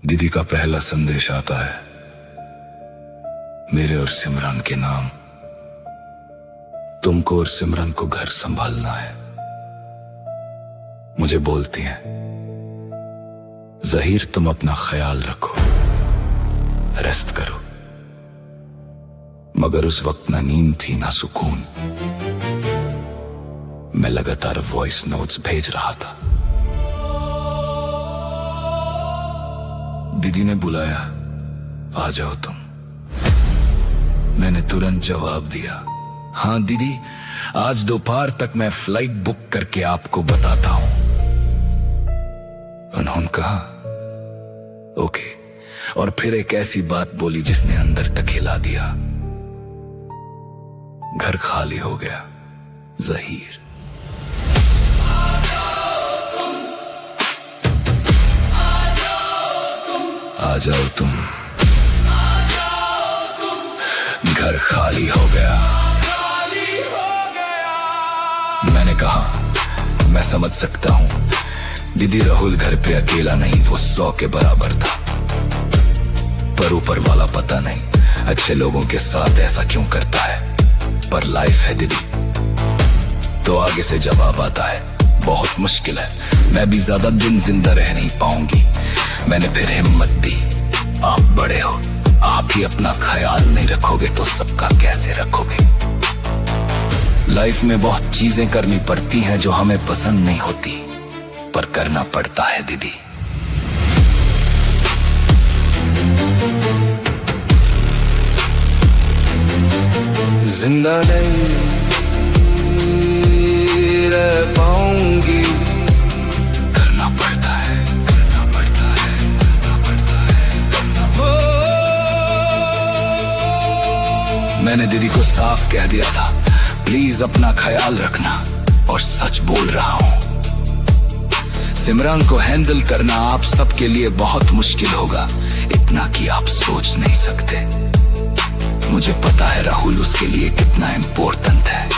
दीदी का पहला संदेश आता है मेरे और सिमरन के नाम। तुमको और सिमरन को घर संभालना है। मुझे बोलती हैं, ज़हीर तुम अपना ख्याल रखो, रेस्ट करो। मगर उस वक्त ना नींद थी ना सुकून। मैं लगातार वॉइस नोट्स भेज रहा था। दीदी ने बुलाया, आ जाओ तुम। मैंने तुरंत जवाब दिया, हाँ दीदी, आज दोपहर तक मैं फ्लाइट बुक करके आपको बताता हूं। उन्होंने कहा ओके, और फिर एक ऐसी बात बोली जिसने अंदर तक हिला दिया। घर खाली हो गया। ज़हीर आ जाओ तुम। घर खाली हो गया। मैंने कहा मैं समझ सकता हूं दीदी, राहुल घर पे अकेला नहीं, वो 100 के बराबर था। पर ऊपर वाला पता नहीं अच्छे लोगों के साथ ऐसा क्यों करता है। पर लाइफ है दीदी। तो आगे से जवाब आता है, बहुत मुश्किल है, मैं भी ज्यादा दिन जिंदा रह नहीं पाऊंगी। मैंने फिर हिम्मत दी, आप बड़े हो, आप ही अपना ख्याल नहीं रखोगे तो सबका कैसे रखोगे। लाइफ में बहुत चीजें करनी पड़ती हैं जो हमें पसंद नहीं होती, पर करना पड़ता है दीदी। जिंदा नहीं रह पाऊंगी, करना पड़ता है, करना पड़ता है, करना पड़ता है, करना पड़ता है। मैंने दीदी को साफ कह दिया था, प्लीज अपना ख्याल रखना, और सच बोल रहा हूं। सिमरन को हैंडल करना आप सबके लिए बहुत मुश्किल होगा, इतना कि आप सोच नहीं सकते। मुझे पता है राहुल उसके लिए कितना इम्पोर्टेंट है।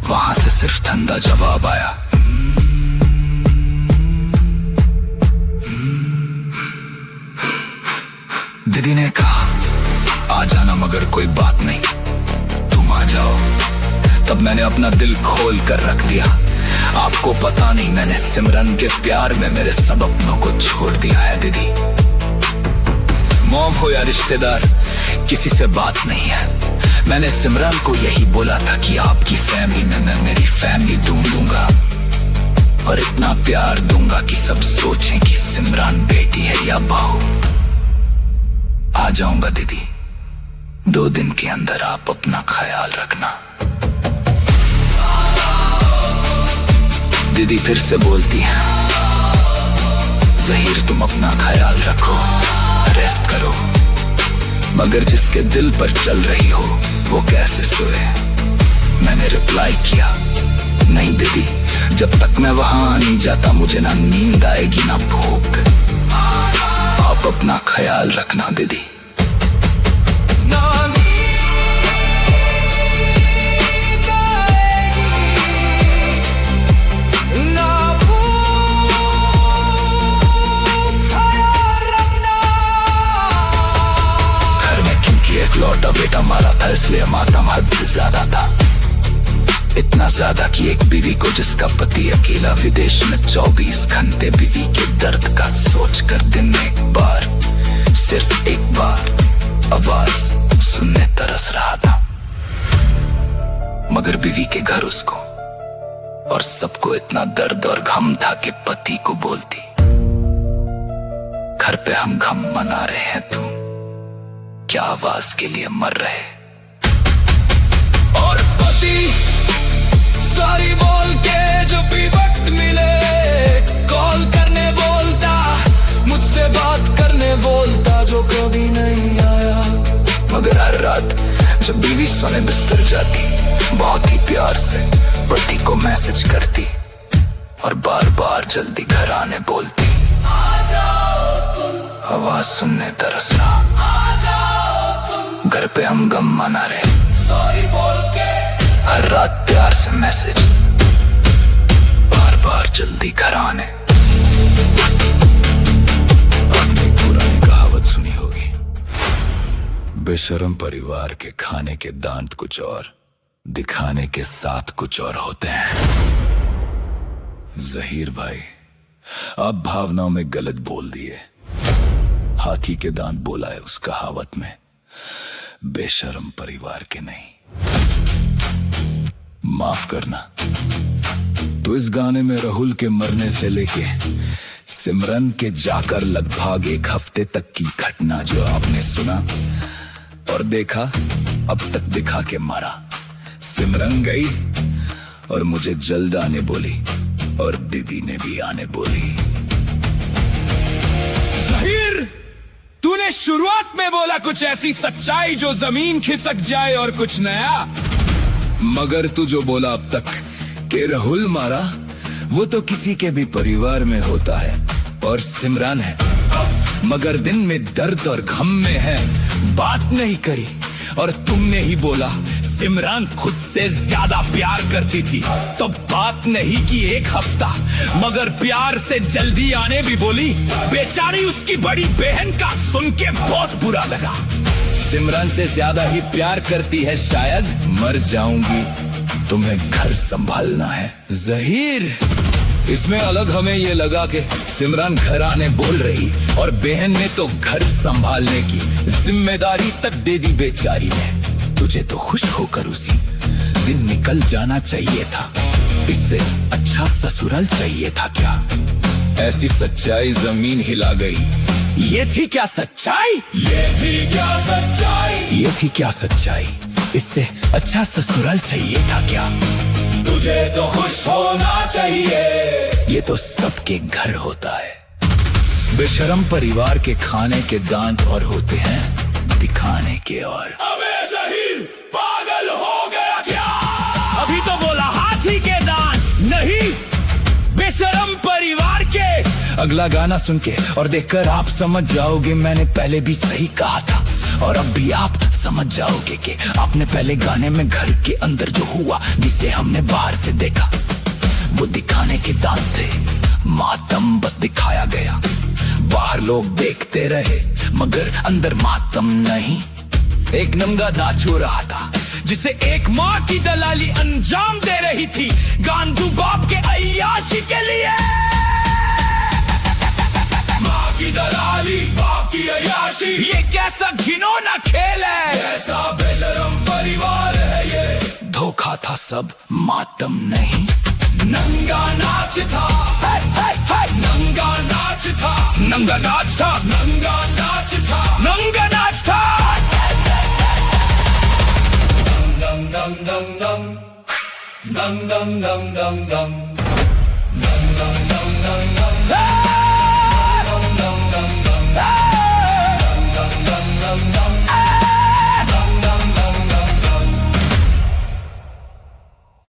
वहां से सिर्फ ठंडा जवाब आया, दीदी ने कहा आ जाना, मगर कोई बात नहीं, तुम आ जाओ। तब मैंने अपना दिल खोल कर रख दिया। आपको पता नहीं मैंने सिमरन के प्यार में मेरे सब अपनों को छोड़ दिया है दीदी। मॉम हो या रिश्तेदार, किसी से बात नहीं है। मैंने सिमरन को यही बोला था कि आपकी फैमिली में मैं मेरी फैमिली दूंगा, और इतना प्यार दूंगा कि सब सोचें कि सिमरन बेटी है या बहू। आ जाऊंगा दीदी, 2 दिन के अंदर आप अपना ख्याल रखना। दीदी फिर से बोलती है, ज़हीर तुम अपना ख्याल रखो, रेस्ट करो। मगर जिसके दिल पर चल रही हो वो कैसे सोए। मैंने रिप्लाई किया, नहीं दीदी, जब तक मैं वहां नहीं जाता मुझे ना नींद आएगी ना भूख। आप अपना ख्याल रखना दीदी। लौटा बेटा मारा था, इसलिए मातम हद से ज्यादा था। इतना ज्यादा कि एक बीवी को जिसका पति अकेला विदेश में 24 घंटे बीवी के दर्द का सोच कर दिन में एक बार, सिर्फ एक बार आवाज सुनने तरस रहा था। मगर बीवी के घर उसको और सबको इतना दर्द और गम था कि पति को बोलती, घर पे हम गम मना रहे हैं, तुम क्या आवाज के लिए मर रहे। और पति सॉरी बोल के जब भी वक्त मिले कॉल करने बोलता, मुझसे बात करने बोलता, जो कभी नहीं आया। मगर हर रात जब बीवी सोने बिस्तर जाती, बहुत ही प्यार से पति को मैसेज करती और बार बार जल्दी घर आने बोलती। आवाज सुनने तरस रहा, घर पे हम गम मना रहे, सॉरी बोल के हर रात प्यार से मैसेज, बार बार जल्दी घर आने। बेशर्म परिवार के खाने के दांत कुछ और, दिखाने के साथ कुछ और होते हैं। जहीर भाई, आप भावनाओं में गलत बोल दिए। हाथी के दांत बोला है उस कहावत में, बेशर्म परिवार के नहीं। माफ करना। तो इस गाने में राहुल के मरने से लेके सिमरन के जाकर लगभग एक हफ्ते तक की घटना जो आपने सुना और देखा, अब तक दिखा के मारा। सिमरन गई और मुझे जल्द आने बोली और दीदी ने भी आने बोली। जहीर, तूने शुरुआत में बोला कुछ ऐसी सच्चाई जो जमीन खिसक जाए और कुछ नया, मगर तू जो बोला अब तक कि राहुल मारा, वो तो किसी के भी परिवार में होता है और सिमरन है, मगर दिन में दर्द और गम में है, बात नहीं करी। और तुमने ही बोला सिमरन खुद से ज्यादा प्यार करती थी, तो बात नहीं की एक हफ्ता, मगर प्यार से जल्दी आने भी बोली। बेचारी उसकी बड़ी बहन का सुन के बहुत बुरा लगा। सिमरन से ज्यादा ही प्यार करती है शायद। मर जाऊंगी, तुम्हें घर संभालना है। जहीर, इसमें अलग हमें ये लगा कि सिमरन घर आने बोल रही और बहन ने तो घर संभालने की जिम्मेदारी तक दे दी बेचारी ने। तुझे तो खुश होकर उसी दिन निकल जाना चाहिए था। इससे अच्छा ससुराल चाहिए था क्या? ऐसी सच्चाई जमीन हिला गई। ये थी क्या सच्चाई? ये थी क्या सच्चाई? ये थी क्या सच्चाई? इससे अच्छा ससुराल चाहिए था क्या? तुझे तो खुश होना चाहिए। ये तो सबके घर होता है। बेशर्म परिवार के खाने के दांत और होते हैं दिखाने के और। अबे जहीर, पागल हो गया क्या? अभी तो बोला हाथी के दांत, नहीं बेशर्म परिवार के। अगला गाना सुन के और देखकर आप समझ जाओगे मैंने पहले भी सही कहा था, और अब भी आप समझ जाओगे कि आपने पहले गाने में घर के अंदर जो हुआ, जिसे हमने बाहर से देखा, वो दिखाने के दांत थे। मातम बस दिखाया गया, बाहर लोग देखते रहे, मगर अंदर मातम नहीं। एक नंगा नाच हो रहा था जिसे एक माँ की दलाली अंजाम दे रही थी गांधू बाप के अय्याशी के लिए। माँ की दलाली, बाप की अय्याशी, ये कैसा घिनौना खेल है? कैसा बेशर्म परिवार है ये? धोखा था सब, मातम नहीं। नंगा नाच था, नंगा नाच था, नंगा नाच था, नंगा नाच था, नंगा नाच था। दम दम दम दम दम दम दम दम दम दम दम दम दम।